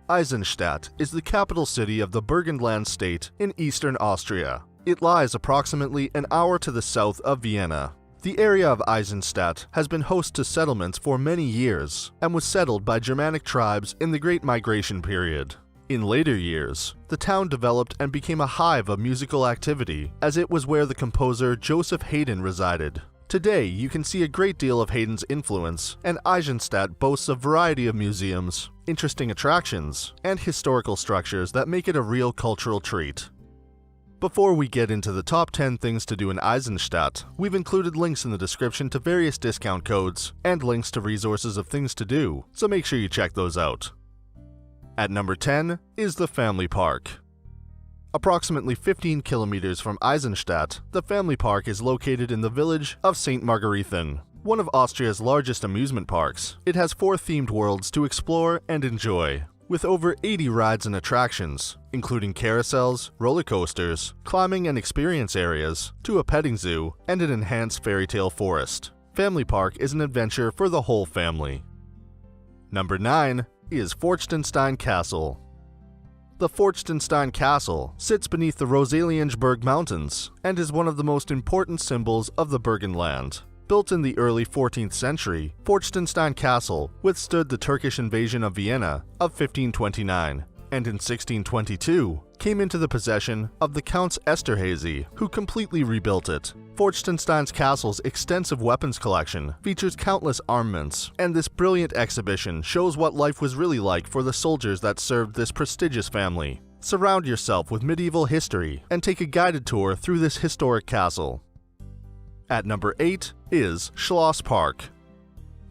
Eisenstadt is the capital city of the Burgenland state in eastern Austria. It lies approximately an hour to the south of Vienna. The area of Eisenstadt has been host to settlements for many years and was settled by Germanic tribes in the Great Migration period. In later years, the town developed and became a hive of musical activity, as it was where the composer Joseph Haydn resided. Today, you can see a great deal of Haydn's influence, and Eisenstadt boasts a variety of museums, interesting attractions, and historical structures that make it a real cultural treat. Before we get into the top 10 things to do in Eisenstadt, we've included links in the description to various discount codes and links to resources of things to do, so make sure you check those out. At number 10 is the Family Park. Approximately 15 kilometers from Eisenstadt, the Family Park is located in the village of St. Margarethen, one of Austria's largest amusement parks. It has 4 themed worlds to explore and enjoy, with over 80 rides and attractions, including carousels, roller coasters, climbing and experience areas, to a petting zoo, and an enhanced fairy tale forest. Family Park is an adventure for the whole family. Number 9 is Forchtenstein Castle. The Forchtenstein Castle sits beneath the Rosalienberg Mountains and is one of the most important symbols of the Burgenland. Built in the early 14th century, Forchtenstein Castle withstood the Turkish invasion of Vienna of 1529, and in 1622 came into the possession of the Counts Esterházy, who completely rebuilt it. Forchtenstein's castle's extensive weapons collection features countless armaments, and this brilliant exhibition shows what life was really like for the soldiers that served this prestigious family. Surround yourself with medieval history and take a guided tour through this historic castle. At number 8 is Schloss Park.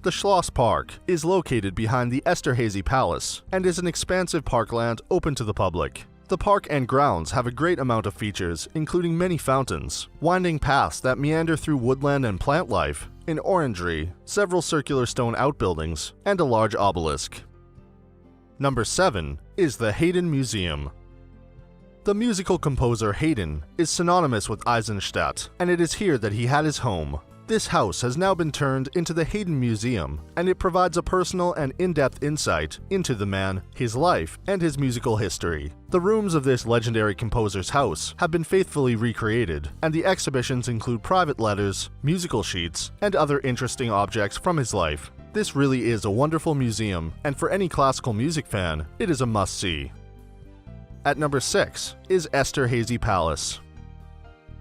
The Schloss Park is located behind the Esterházy Palace and is an expansive parkland open to the public. The park and grounds have a great amount of features, including many fountains, winding paths that meander through woodland and plant life, an orangery, several circular stone outbuildings, and a large obelisk. Number 7 is the Haydn Museum. The musical composer Haydn is synonymous with Eisenstadt, and it is here that he had his home. This house has now been turned into the Haydn Museum, and it provides a personal and in-depth insight into the man, his life, and his musical history. The rooms of this legendary composer's house have been faithfully recreated, and the exhibitions include private letters, musical sheets, and other interesting objects from his life. This really is a wonderful museum, and for any classical music fan, it is a must-see. At number 6 is Esterházy Palace.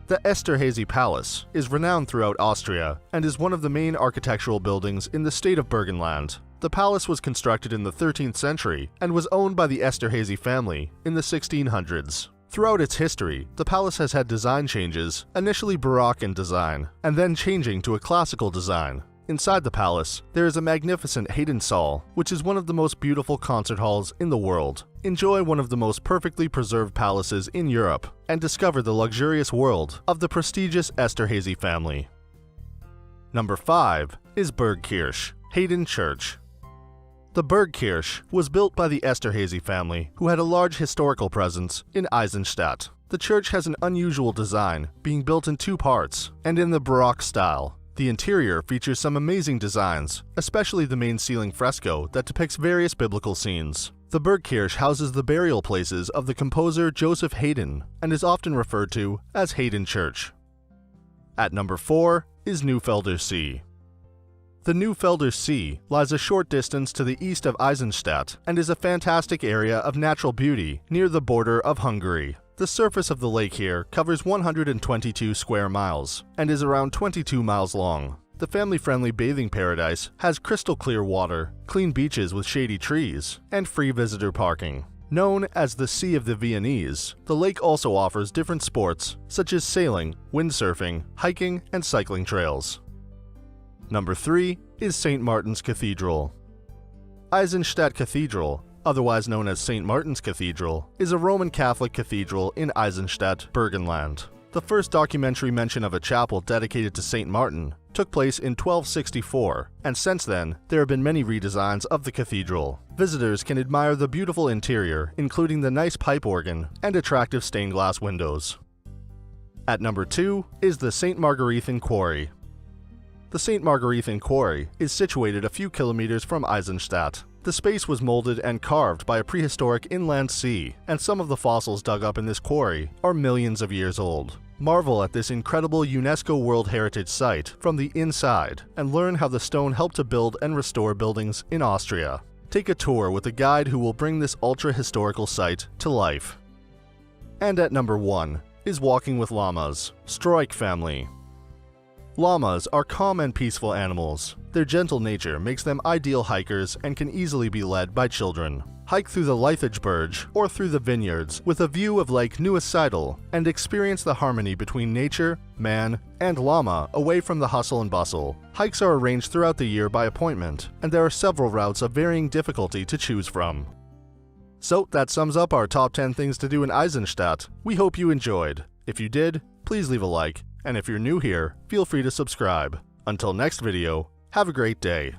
The Esterházy Palace is renowned throughout Austria and is one of the main architectural buildings in the state of Burgenland. The palace was constructed in the 13th century and was owned by the Esterházy family in the 1600s. Throughout its history, the palace has had design changes, initially Baroque in design, and then changing to a classical design. Inside the palace, there is a magnificent Haydn Saal, which is one of the most beautiful concert halls in the world. Enjoy one of the most perfectly preserved palaces in Europe, and discover the luxurious world of the prestigious Esterházy family. Number 5 is Burgkirche, Haydn Church. The Burgkirche was built by the Esterházy family, who had a large historical presence in Eisenstadt. The church has an unusual design, being built in 2 parts, and in the Baroque style. The interior features some amazing designs, especially the main ceiling fresco that depicts various biblical scenes. The Burgkirche houses the burial places of the composer Joseph Haydn and is often referred to as Haydn Church. At number 4 is Neufelder See. The Neufelder See lies a short distance to the east of Eisenstadt and is a fantastic area of natural beauty near the border of Hungary. The surface of the lake here covers 122 square miles and is around 22 miles long. The family-friendly bathing paradise has crystal clear water, clean beaches with shady trees, and free visitor parking. Known as the Sea of the Viennese, the lake also offers different sports such as sailing, windsurfing, hiking, and cycling trails. Number 3 is St. Martin's Cathedral. Eisenstadt Cathedral, otherwise known as St. Martin's Cathedral, is a Roman Catholic cathedral in Eisenstadt, Burgenland. The first documentary mention of a chapel dedicated to St. Martin took place in 1264, and since then, there have been many redesigns of the cathedral. Visitors can admire the beautiful interior, including the nice pipe organ and attractive stained glass windows. At number 2 is the St. Margarethen Quarry. The St. Margarethen Quarry is situated a few kilometers from Eisenstadt. The space was molded and carved by a prehistoric inland sea, and some of the fossils dug up in this quarry are millions of years old. Marvel at this incredible UNESCO World Heritage Site from the inside and learn how the stone helped to build and restore buildings in Austria. Take a tour with a guide who will bring this ultra-historical site to life. And at number 1 is walking with llamas, Stroll family. Llamas are calm and peaceful animals. Their gentle nature makes them ideal hikers and can easily be led by children. Hike through the Littlest or through the vineyards with a view of Lake Neusiedl and experience the harmony between nature, man, and llama away from the hustle and bustle. Hikes are arranged throughout the year by appointment, and there are several routes of varying difficulty to choose from. So that sums up our top 10 things to do in Eisenstadt. We hope you enjoyed. If you did, please leave a like, and if you're new here, feel free to subscribe. Until next video, have a great day.